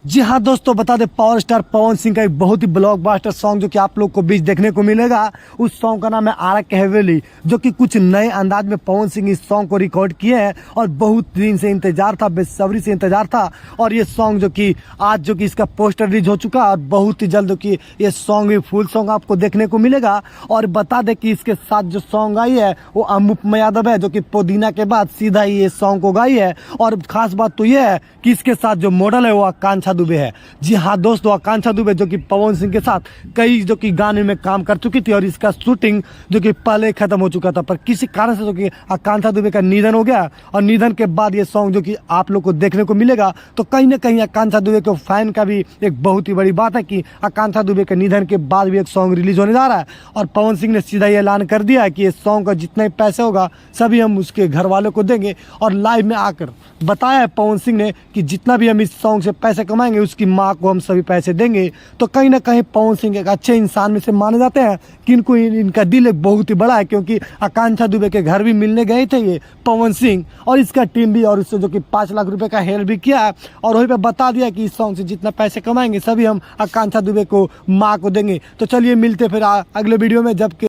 जी हाँ दोस्तों, बता दे पावर स्टार पवन सिंह का एक बहुत ही ब्लॉकबस्टर सॉन्ग जो कि आप लोग को बीच देखने को मिलेगा। उस सॉन्ग का नाम है आरा के हवेली, जो कि कुछ नए अंदाज में पवन सिंह इस सॉन्ग को रिकॉर्ड किए हैं और बहुत दिन से इंतजार था, बेसब्री से इंतजार था। और ये सॉन्ग जो कि आज जो कि इसका पोस्टर रिलीज हो चुका है और बहुत ही जल्द कि ये सॉन्ग भी फुल सॉन्ग आपको देखने को मिलेगा। और बता दे कि इसके साथ जो सॉन्ग आई है वो अनुपम यादव है, जो कि पुदीना के बाद सीधा ही ये सॉन्ग को गाई है। और खास बात तो ये है कि इसके साथ जो मॉडल है वो आकांक्षा दुबे है। जी हाँ दोस्तों, आकांक्षा दुबे जो कि पवन सिंह के साथ कई जो कि गाने में काम कर चुकी थी और इसका शूटिंग जो कि पहले खत्म हो चुका था, पर किसी कारण से जो कि आकांक्षा दुबे का निधन हो गया। और निधन के बाद ये सॉन्ग जो कि आप लोग को देखने को मिलेगा, तो कहीं ना कहीं आकांक्षा दुबे के फैन का भी एक बहुत ही बड़ी बात है कि आकांक्षा दुबे के निधन के बाद भी एक सॉन्ग रिलीज होने जा रहा है। और पवन सिंह ने सीधा ये ऐलान कर दिया है कि ये सॉन्ग का जितना भी पैसे होगा सभी हम उसके घर वालों को देंगे। और लाइव में आकर बताया है पवन सिंह ने कि जितना भी हम इस सॉन्ग से पैसे कमाएंगे उसकी माँ को हम सभी पैसे देंगे। तो कहीं ना कहीं पवन सिंह एक अच्छे इंसान में से माने जाते हैं, किनको इनका दिल एक बहुत ही बड़ा है, क्योंकि आकांक्षा दुबे के घर भी मिलने गए थे ये पवन सिंह और इसका टीम भी, और उससे जो कि 5 लाख रुपए का हेल्प भी किया है। और वहीं पे बता दिया कि इस सॉन्ग से जितना पैसे कमाएंगे सभी हम आकांक्षा दुबे को माँ को देंगे। तो चलिए मिलते फिर अगले वीडियो में, जबकि